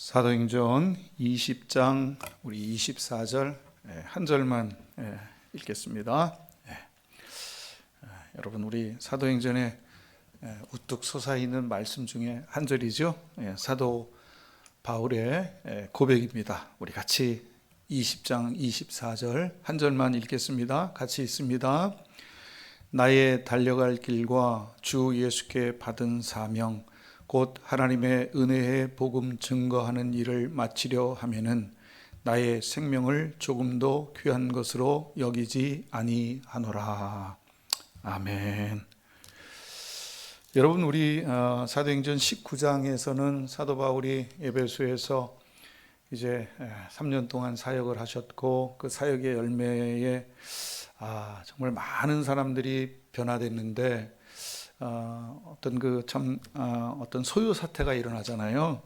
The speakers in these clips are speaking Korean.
사도행전 20장 우리 24절 한 절만 읽겠습니다. 여러분 우리 사도행전에 우뚝 솟아있는 말씀 중에 한 절이죠. 사도 바울의 고백입니다. 우리 같이 20장 24절 한 절만 읽겠습니다. 같이 읽습니다. 나의 달려갈 길과 주 예수께 받은 사명 곧 하나님의 은혜의 복음 증거하는 일을 마치려 하면은 나의 생명을 조금도 귀한 것으로 여기지 아니하노라. 아멘. 여러분 우리 사도행전 19장에서는 사도 바울이 에베소에서 이제 3년 동안 사역을 하셨고 그 사역의 열매에 정말 많은 사람들이 변화됐는데 어떤 소요 사태가 일어나잖아요.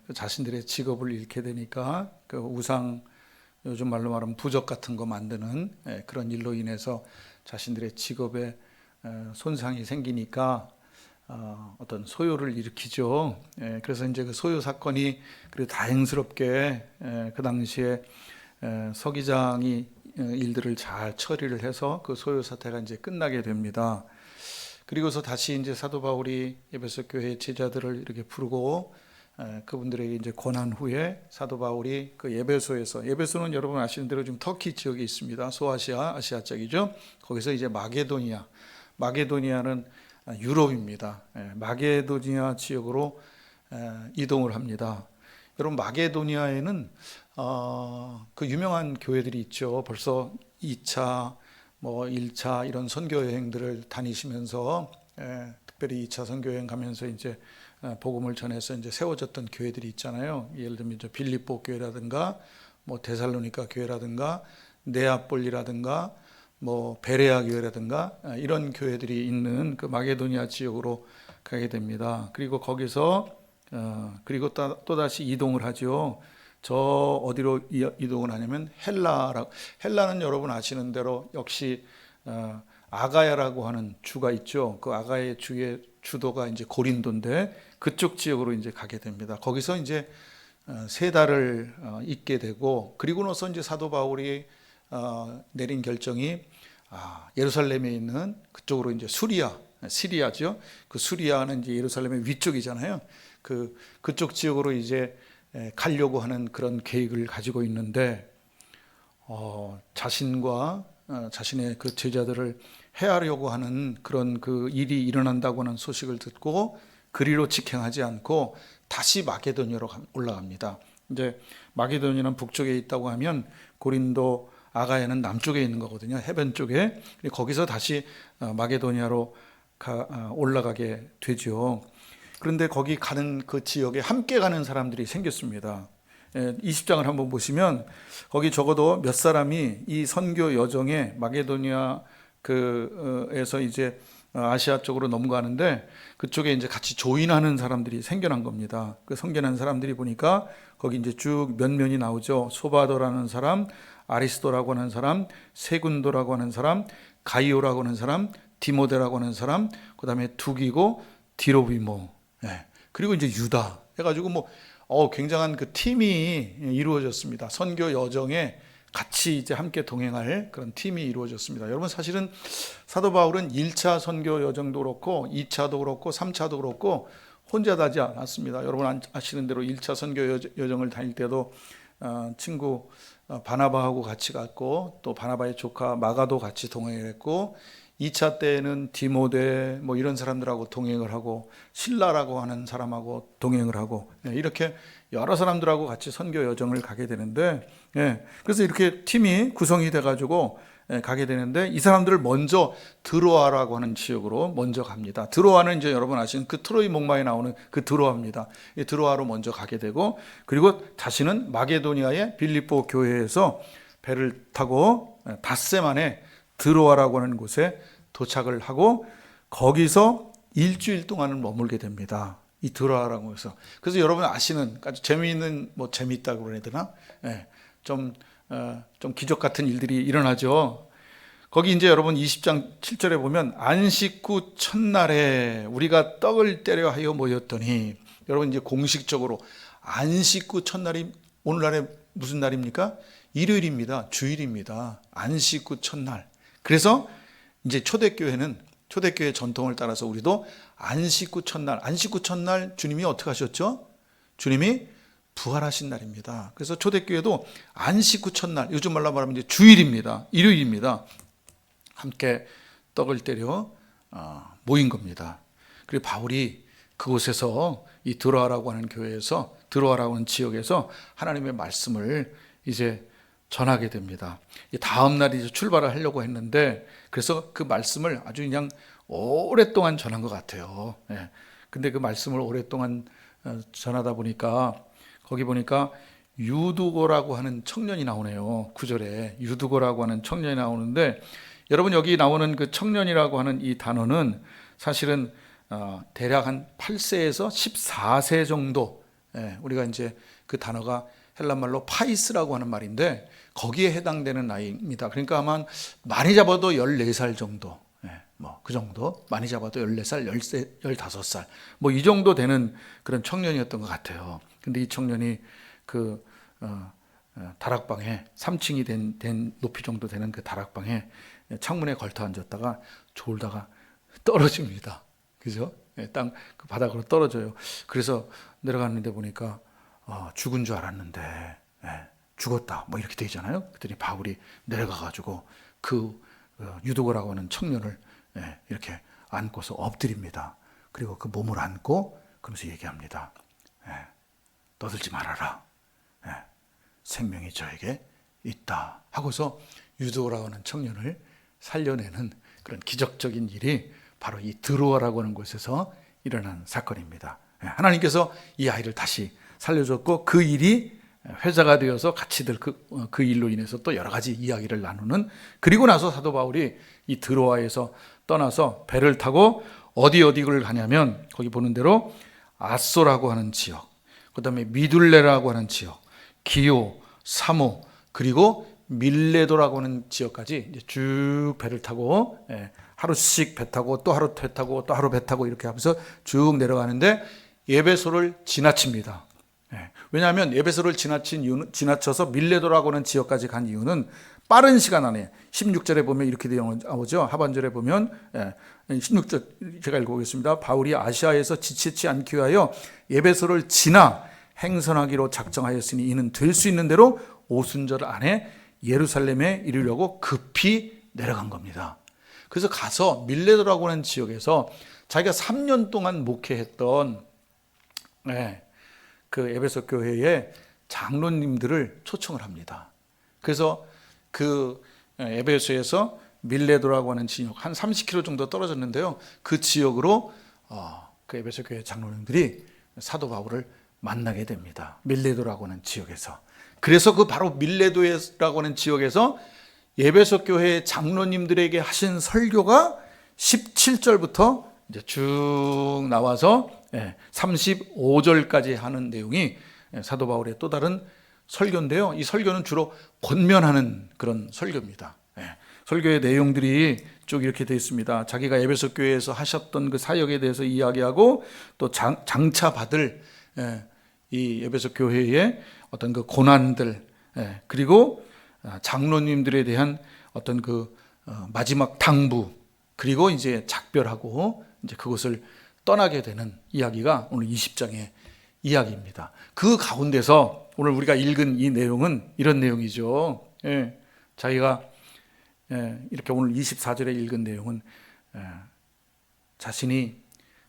그 자신들의 직업을 잃게 되니까 그 우상, 요즘 말로 말하면 부적 같은 거 만드는 그런 일로 인해서 자신들의 직업에 손상이 생기니까 어떤 소요를 일으키죠. 그래서 이제 그 소요 사건이 그리고 다행스럽게 그 당시에 서기장이 일들을 잘 처리를 해서 그 소요 사태가 이제 끝나게 됩니다. 그리고서 다시 이제 사도 바울이 에베소 교회 제자들을 이렇게 부르고 그분들에게 이제 권한 후에 사도 바울이 그 에베소는 여러분 아시는 대로 지금 터키 지역에 있습니다. 소아시아, 아시아 쪽이죠. 거기서 이제 마게도니아는 유럽입니다. 마게도니아 지역으로 이동을 합니다. 여러분 마게도니아에는 그 유명한 교회들이 있죠. 벌써 2차 1차 이런 선교 여행들을 다니시면서 특별히 2차 선교 여행 가면서 이제 복음을 전해서 이제 세워졌던 교회들이 있잖아요. 예를 들면 이제 빌립보 교회라든가 데살로니가 교회라든가 네아폴리라든가 베레아 교회라든가 이런 교회들이 있는 그 마게도니아 지역으로 가게 됩니다. 그리고 거기서 그리고 또 다시 이동을 하죠. 저 어디로 이동을 하냐면 헬라는 여러분 아시는 대로 역시 아가야라고 하는 주가 있죠. 그 아가야의 주의 주도가 이제 고린도인데 그쪽 지역으로 이제 가게 됩니다. 거기서 이제 3달을 있게 되고 그리고 나서 이제 사도 바울이 내린 결정이 예루살렘에 있는 그쪽으로 이제 시리아죠. 그 시리아는 이제 예루살렘의 위쪽이잖아요. 그쪽 지역으로 이제 가려고 하는 그런 계획을 가지고 있는데 자신과 자신의 그 제자들을 해하려고 하는 그런 그 일이 일어난다고 하는 소식을 듣고 그리로 직행하지 않고 다시 마게도니아로 올라갑니다. 이제 마게도니아는 북쪽에 있다고 하면 고린도 아가야는 남쪽에 있는 거거든요. 해변 쪽에. 거기서 다시 마게도니아로 올라가게 되죠. 그런데 거기 가는 그 지역에 함께 가는 사람들이 생겼습니다. 20장을 한번 보시면 거기 적어도 몇 사람이 이 선교 여정에 마게도니아 에서 이제 아시아 쪽으로 넘어가는데 그쪽에 이제 같이 조인하는 사람들이 생겨난 겁니다. 그 생겨난 사람들이 보니까 거기 이제 쭉 면면이 나오죠. 소바도라는 사람, 아리스도라고 하는 사람, 세군도라고 하는 사람, 가이오라고 하는 사람, 디모데라고 하는 사람, 그 다음에 두기고, 디로비모, 그리고 이제 유다 해가지고 굉장한 그 팀이 이루어졌습니다. 선교 여정에 같이 이제 함께 동행할 그런 팀이 이루어졌습니다. 여러분 사실은 사도 바울은 1차 선교 여정도 그렇고 2차도 그렇고 3차도 그렇고 혼자 가지 않았습니다. 여러분 아시는 대로 1차 선교 여정을 다닐 때도 친구 바나바하고 같이 갔고 또 바나바의 조카 마가도 같이 동행을 했고 2차 때는 디모데 이런 사람들하고 동행을 하고 실라라고 하는 사람하고 동행을 하고 이렇게 여러 사람들하고 같이 선교 여정을 가게 되는데 그래서 이렇게 팀이 구성이 돼가지고 가게 되는데 이 사람들을 먼저 드로아라고 하는 지역으로 먼저 갑니다. 드로아는 이제 여러분 아시는 그 트로이 목마에 나오는 그 드로아입니다. 이 드로아로 먼저 가게 되고 그리고 다시는 마게도니아의 빌립보 교회에서 배를 타고 닷새 만에 드로아라고 하는 곳에 도착을 하고 거기서 일주일 동안을 머물게 됩니다. 이 드로아라고 해서. 그래서 여러분 아시는 아주 재미있는 재미있다고 그래야 되나? 좀 기적 같은 일들이 일어나죠. 거기 이제 여러분 20장 7절에 보면 안식 후 첫날에 우리가 떡을 떼려 하여 모였더니 여러분 이제 공식적으로 안식 후 첫날이 오늘날에 무슨 날입니까? 일요일입니다. 주일입니다. 안식 후 첫날. 그래서 이제 초대교회 전통을 따라서 우리도 안식 후 첫날 주님이 어떻게 하셨죠? 주님이 부활하신 날입니다. 그래서 초대교회도 안식 후 첫날, 요즘 말로 말하면 이제 주일입니다. 일요일입니다. 함께 떡을 때려 모인 겁니다. 그리고 바울이 그곳에서 이 드로아라고 하는 교회에서, 드로아라고 하는 지역에서 하나님의 말씀을 이제 전하게 됩니다. 다음 날 이제 출발을 하려고 했는데, 그래서 그 말씀을 아주 그냥 오랫동안 전한 것 같아요. 근데 그 말씀을 오랫동안 전하다 보니까 거기 보니까 유두고라고 하는 청년이 나오네요. 9절에 유두고라고 하는 청년이 나오는데, 여러분 여기 나오는 그 청년이라고 하는 이 단어는 사실은 대략 한 8세에서 14세 정도, 우리가 이제 그 단어가 헬란말로 파이스라고 하는 말인데 거기에 해당되는 나이입니다. 그러니까 아마 많이 잡아도 14살 정도, 뭐 그 정도, 많이 잡아도 14살, 15살, 뭐 이 정도 되는 그런 청년이었던 것 같아요. 근데 이 청년이 그 다락방에 3층이 된 높이 정도 되는 그 다락방에 창문에 걸터 앉았다가 졸다가 떨어집니다. 그죠? 땅 그 바닥으로 떨어져요. 그래서 내려갔는데 보니까 죽은 줄 알았는데 죽었다, 뭐 이렇게 되잖아요. 그랬더니 바울이 내려가가지고 그 유두고라고 하는 청년을 이렇게 안고서 엎드립니다. 그리고 그 몸을 안고 그러면서 얘기합니다. 떠들지 말아라. 생명이 저에게 있다 하고서 유두고라고 하는 청년을 살려내는 그런 기적적인 일이 바로 이 드로아라고 하는 곳에서 일어난 사건입니다. 하나님께서 이 아이를 다시 살려줬고, 그 일이 회자가 되어서 같이들 그 일로 인해서 또 여러 가지 이야기를 나누는, 그리고 나서 사도 바울이 이 드로아에서 떠나서 배를 타고 어디를 가냐면 거기 보는 대로 아소라고 하는 지역, 그 다음에 미둘레라고 하는 지역, 기오, 사모, 그리고 밀레도라고 하는 지역까지 이제 쭉 배를 타고, 하루씩 배 타고 또 하루 배 타고 또 하루 배 타고 이렇게 하면서 쭉 내려가는데 에베소를 지나칩니다. 왜냐하면 에베소를 지나쳐서 밀레도라고 하는 지역까지 간 이유는 빠른 시간 안에, 16절에 보면 이렇게 나오죠. 하반절에 보면 16절 제가 읽어보겠습니다. 바울이 아시아에서 지치지 않기 위하여 에베소를 지나 행선하기로 작정하였으니 이는 될 수 있는 대로 오순절 안에 예루살렘에 이르려고 급히 내려간 겁니다. 그래서 가서 밀레도라고 하는 지역에서 자기가 3년 동안 목회했던 그 에베소 교회의 장로님들을 초청을 합니다. 그래서 그 에베소에서 밀레도라고 하는 지역 한 30km 정도 떨어졌는데요. 그 지역으로 그 에베소 교회 장로님들이 사도 바울을 만나게 됩니다. 밀레도라고 하는 지역에서. 그래서 그 바로 밀레도라고 하는 지역에서 에베소 교회 장로님들에게 하신 설교가 17절부터 이제 쭉 나와서 35절까지 하는 내용이 사도 바울의 또 다른 설교인데요. 이 설교는 주로 권면하는 그런 설교입니다. 설교의 내용들이 쭉 이렇게 되어 있습니다. 자기가 에베소 교회에서 하셨던 그 사역에 대해서 이야기하고, 또 장차 받을 이 에베소 교회의 어떤 그 고난들, 그리고 장로님들에 대한 어떤 그 마지막 당부, 그리고 이제 작별하고 이제 그곳을 떠나게 되는 이야기가 오늘 20장의 이야기입니다. 그 가운데서 오늘 우리가 읽은 이 내용은 이런 내용이죠. 자기가 이렇게 오늘 24절에 읽은 내용은 자신이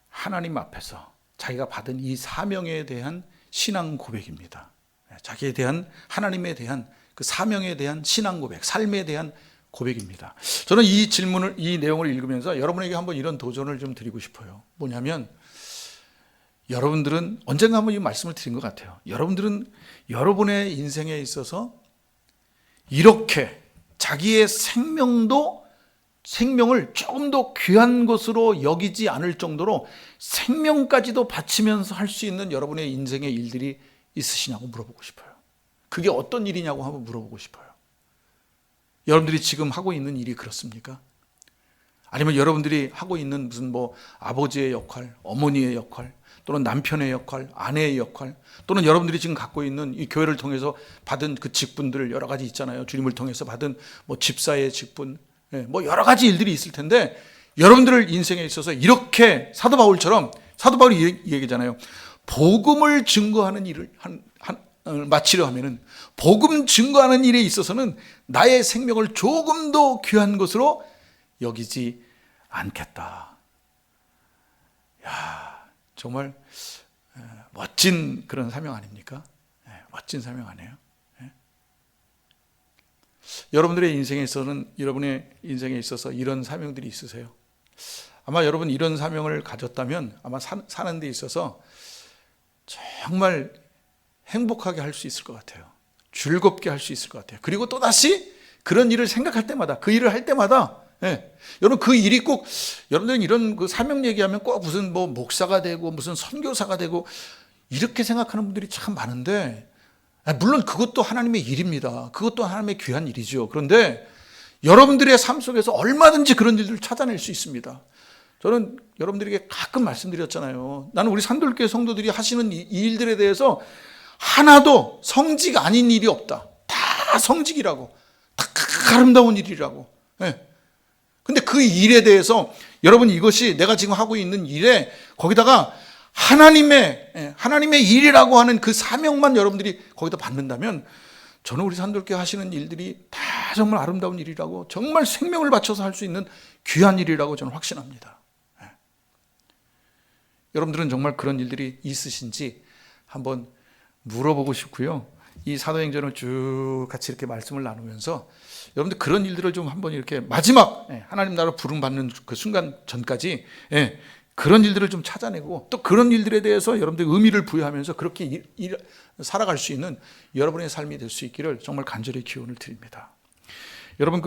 하나님 앞에서 자기가 받은 이 사명에 대한 신앙 고백입니다. 자기에 대한, 하나님에 대한 그 사명에 대한 신앙 고백, 삶에 대한 고백입니다. 저는 이 내용을 읽으면서 여러분에게 한번 이런 도전을 좀 드리고 싶어요. 뭐냐면, 여러분들은 언젠가 한번 이 말씀을 드린 것 같아요. 여러분들은 여러분의 인생에 있어서 이렇게 자기의 생명을 조금 더 귀한 것으로 여기지 않을 정도로 생명까지도 바치면서 할 수 있는 여러분의 인생의 일들이 있으시냐고 물어보고 싶어요. 그게 어떤 일이냐고 한번 물어보고 싶어요. 여러분들이 지금 하고 있는 일이 그렇습니까? 아니면 여러분들이 하고 있는 무슨 뭐 아버지의 역할, 어머니의 역할, 또는 남편의 역할, 아내의 역할, 또는 여러분들이 지금 갖고 있는 이 교회를 통해서 받은 그 직분들 여러 가지 있잖아요. 주님을 통해서 받은 뭐 집사의 직분, 뭐 여러 가지 일들이 있을 텐데, 여러분들 인생에 있어서 이렇게 사도 바울이 이 얘기잖아요. 복음을 증거하는 일을 마치려 하면은, 복음 증거하는 일에 있어서는 나의 생명을 조금 더 귀한 것으로 여기지 않겠다. 야, 정말 멋진 그런 사명 아닙니까? 멋진 사명 아니에요? 여러분들의 여러분의 인생에 있어서 이런 사명들이 있으세요? 아마 여러분 이런 사명을 가졌다면 아마 사는 데 있어서 정말 행복하게 할 수 있을 것 같아요. 즐겁게 할 수 있을 것 같아요. 그리고 또다시 그런 일을 생각할 때마다, 그 일을 할 때마다, 여러분 그 일이 꼭, 여러분들은 이런 그 사명 얘기하면 꼭 무슨 뭐 목사가 되고 무슨 선교사가 되고 이렇게 생각하는 분들이 참 많은데, 물론 그것도 하나님의 일입니다. 그것도 하나님의 귀한 일이죠. 그런데 여러분들의 삶 속에서 얼마든지 그런 일들을 찾아낼 수 있습니다. 저는 여러분들에게 가끔 말씀드렸잖아요. 나는 우리 산돌교회 성도들이 하시는 이 일들에 대해서 하나도 성직 아닌 일이 없다. 다 성직이라고, 다 아름다운 일이라고. 근데 그 일에 대해서 여러분, 이것이 내가 지금 하고 있는 일에 거기다가 하나님의 일이라고 하는 그 사명만 여러분들이 거기다 받는다면, 저는 우리 산돌교회 하시는 일들이 다 정말 아름다운 일이라고, 정말 생명을 바쳐서 할 수 있는 귀한 일이라고 저는 확신합니다. 여러분들은 정말 그런 일들이 있으신지 한번 물어보고 싶고요. 이 사도행전을 쭉 같이 이렇게 말씀을 나누면서 여러분들 그런 일들을 좀 한번 이렇게 마지막 하나님 나라 부름 받는 그 순간 전까지 그런 일들을 좀 찾아내고, 또 그런 일들에 대해서 여러분들 의미를 부여하면서 그렇게 살아갈 수 있는 여러분의 삶이 될 수 있기를 정말 간절히 기원을 드립니다. 여러분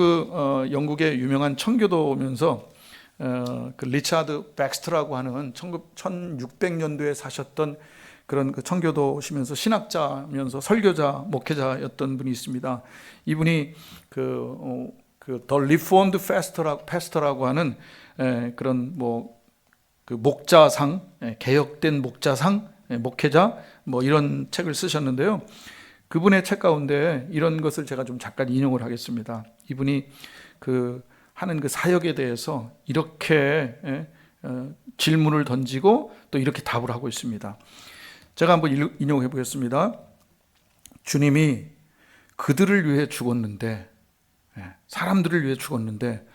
영국의 유명한 청교도면서 그 리차드 백스터라고 하는 1600년도에 사셨던 그런 그 청교도시면서 신학자면서 설교자, 목회자였던 분이 있습니다. 이분이 The Reformed Pastor라고 하는 그런 그 목자상, 개혁된 목자상, 목회자 이런 책을 쓰셨는데요. 그분의 책 가운데 이런 것을 제가 좀 잠깐 인용을 하겠습니다. 이분이 하는 그 사역에 대해서 이렇게 질문을 던지고 또 이렇게 답을 하고 있습니다. 제가 한번 인용해 보겠습니다. 주님이 그들을 위해 죽었는데, 사람들을 위해 죽었는데,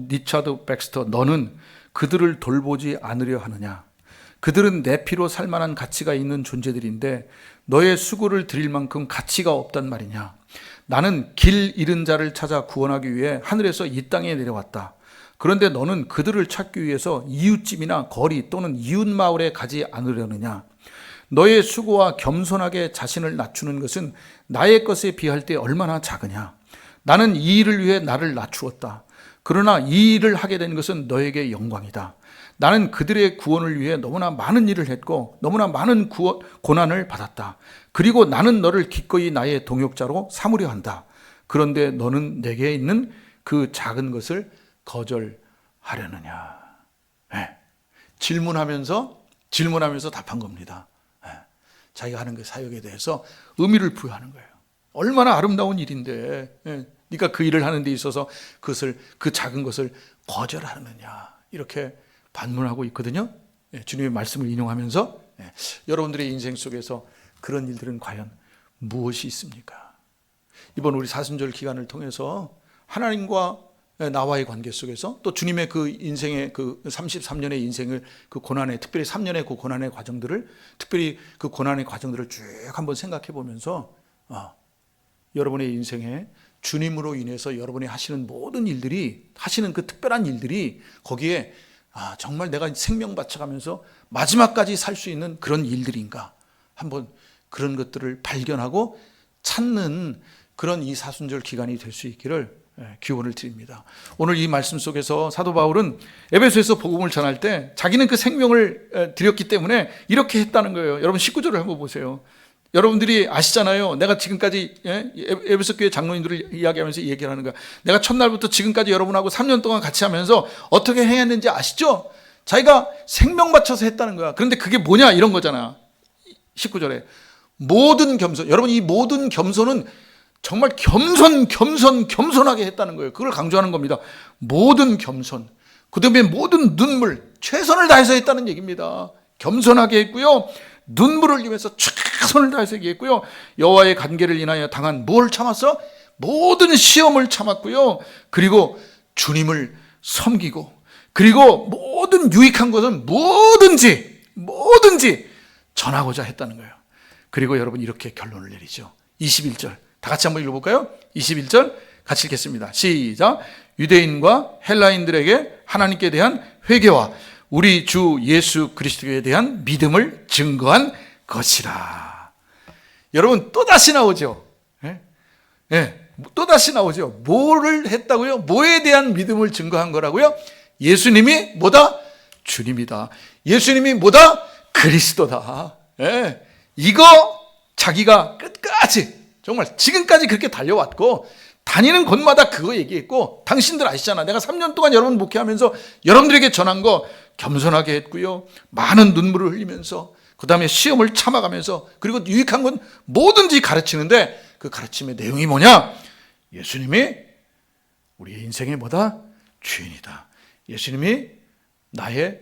리차드 백스터, 너는 그들을 돌보지 않으려 하느냐? 그들은 내 피로 살만한 가치가 있는 존재들인데 너의 수고를 드릴 만큼 가치가 없단 말이냐? 나는 길 잃은 자를 찾아 구원하기 위해 하늘에서 이 땅에 내려왔다. 그런데 너는 그들을 찾기 위해서 이웃집이나 거리 또는 이웃 마을에 가지 않으려느냐? 너의 수고와 겸손하게 자신을 낮추는 것은 나의 것에 비할 때 얼마나 작으냐? 나는 이 일을 위해 나를 낮추었다. 그러나 이 일을 하게 된 것은 너에게 영광이다. 나는 그들의 구원을 위해 너무나 많은 일을 했고 너무나 많은 고난을 받았다. 그리고 나는 너를 기꺼이 나의 동역자로 삼으려 한다. 그런데 너는 내게 있는 그 작은 것을 거절하려느냐? 질문하면서 답한 겁니다. 자기가 하는 그 사역에 대해서 의미를 부여하는 거예요. 얼마나 아름다운 일인데 네가 그 일을 하는 데 있어서 그 작은 것을 거절하느냐, 이렇게 반문하고 있거든요. 주님의 말씀을 인용하면서 여러분들의 인생 속에서 그런 일들은 과연 무엇이 있습니까? 이번 우리 사순절 기간을 통해서 하나님과 나와의 관계 속에서 또 주님의 그 인생의 그 33년의 인생을 그 고난의, 특별히 3년의 그 고난의 과정들을, 특별히 그 고난의 과정들을 쭉 한번 생각해 보면서 여러분의 인생에 주님으로 인해서 여러분이 하시는 모든 일들이, 하시는 그 특별한 일들이 거기에 정말 내가 생명 바쳐가면서 마지막까지 살 수 있는 그런 일들인가, 한번 그런 것들을 발견하고 찾는 그런 이 사순절 기간이 될 수 있기를 기원을 드립니다. 오늘 이 말씀 속에서 사도 바울은 에베소에서 복음을 전할 때 자기는 그 생명을 드렸기 때문에 이렇게 했다는 거예요. 여러분 19절을 한번 보세요. 여러분들이 아시잖아요. 내가 지금까지 에베소 교회 장로님들을 이야기하면서 얘기를 하는 거야. 내가 첫날부터 지금까지 여러분하고 3년 동안 같이 하면서 어떻게 행했는지 아시죠? 자기가 생명 바쳐서 했다는 거야. 그런데 그게 뭐냐 이런 거잖아. 19절에 모든 겸손. 여러분 이 모든 겸손은 정말 겸손하게 했다는 거예요. 그걸 강조하는 겁니다. 모든 겸손. 그 다음에 모든 눈물, 최선을 다해서 했다는 얘기입니다. 겸손하게 했고요. 눈물을 흘리면서 최선을 다해서 얘기했고요. 여호와의 관계를 인하여 당한 뭘 참았어? 모든 시험을 참았고요. 그리고 주님을 섬기고, 그리고 모든 유익한 것은 뭐든지 전하고자 했다는 거예요. 그리고 여러분 이렇게 결론을 내리죠. 21절 다 같이 한번 읽어볼까요? 21절 같이 읽겠습니다. 시작. 유대인과 헬라인들에게 하나님께 대한 회개와 우리 주 예수 그리스도에 대한 믿음을 증거한 것이라. 여러분 또다시 나오죠. 또다시 나오죠. 뭐를 했다고요? 뭐에 대한 믿음을 증거한 거라고요? 예수님이 뭐다? 주님이다. 예수님이 뭐다? 그리스도다. 이거 자기가 끝까지 정말 지금까지 그렇게 달려왔고 다니는 곳마다 그거 얘기했고, 당신들 아시잖아. 내가 3년 동안 여러분 목회하면서 여러분들에게 전한 거 겸손하게 했고요. 많은 눈물을 흘리면서, 그 다음에 시험을 참아가면서, 그리고 유익한 건 뭐든지 가르치는데 그 가르침의 내용이 뭐냐? 예수님이 우리의 인생의 뭐다? 주인이다. 예수님이 나의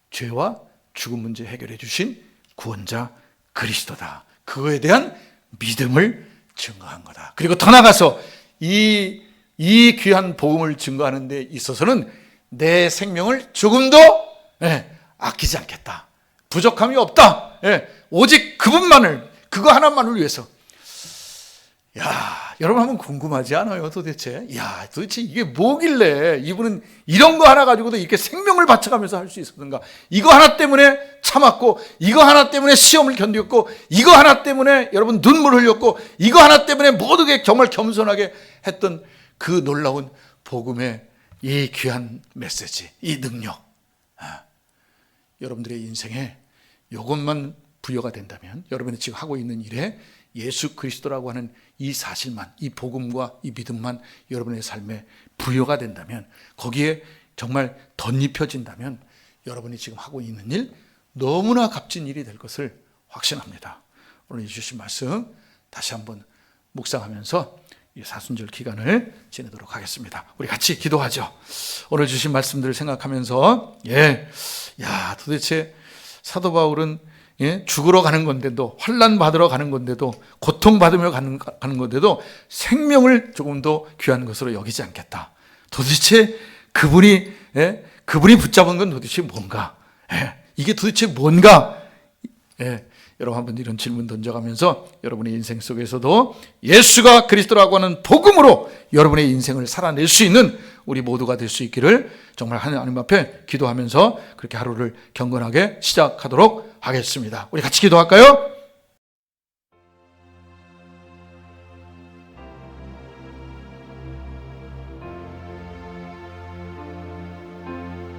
죄와 죽음 문제 해결해 주신 구원자 그리스도다. 그거에 대한 믿음을 증거한 거다. 그리고 더 나아가서 이 귀한 복음을 증거하는 데 있어서는 내 생명을 조금도 아끼지 않겠다. 부족함이 없다. 오직 그거 하나만을 위해서. 여러분 한번 궁금하지 않아요? 도대체 이게 뭐길래 이분은 이런 거 하나 가지고도 이렇게 생명을 바쳐가면서 할 수 있었는가? 이거 하나 때문에 참았고, 이거 하나 때문에 시험을 견뎠고, 이거 하나 때문에 여러분 눈물 흘렸고, 이거 하나 때문에 모두게 정말 겸손하게 했던 그 놀라운 복음의 이 귀한 메시지, 이 능력, 여러분들의 인생에 이것만 부여가 된다면, 여러분이 지금 하고 있는 일에 예수 그리스도라고 하는 이 사실만, 이 복음과 이 믿음만 여러분의 삶에 부여가 된다면, 거기에 정말 덧입혀진다면 여러분이 지금 하고 있는 일 너무나 값진 일이 될 것을 확신합니다. 오늘 주신 말씀 다시 한번 묵상하면서 이 사순절 기간을 지내도록 하겠습니다. 우리 같이 기도하죠. 오늘 주신 말씀들을 생각하면서 도대체 사도 바울은 죽으러 가는 건데도, 환난 받으러 가는 건데도, 고통 받으며 가는 건데도 생명을 조금 더 귀한 것으로 여기지 않겠다. 도대체 그분이 붙잡은 건 도대체 뭔가? 이게 도대체 뭔가? 여러분 한번 이런 질문 던져가면서 여러분의 인생 속에서도 예수가 그리스도라고 하는 복음으로 여러분의 인생을 살아낼 수 있는 우리 모두가 될 수 있기를 정말 하나님 앞에 기도하면서 그렇게 하루를 경건하게 시작하도록 하겠습니다. 우리 같이 기도할까요?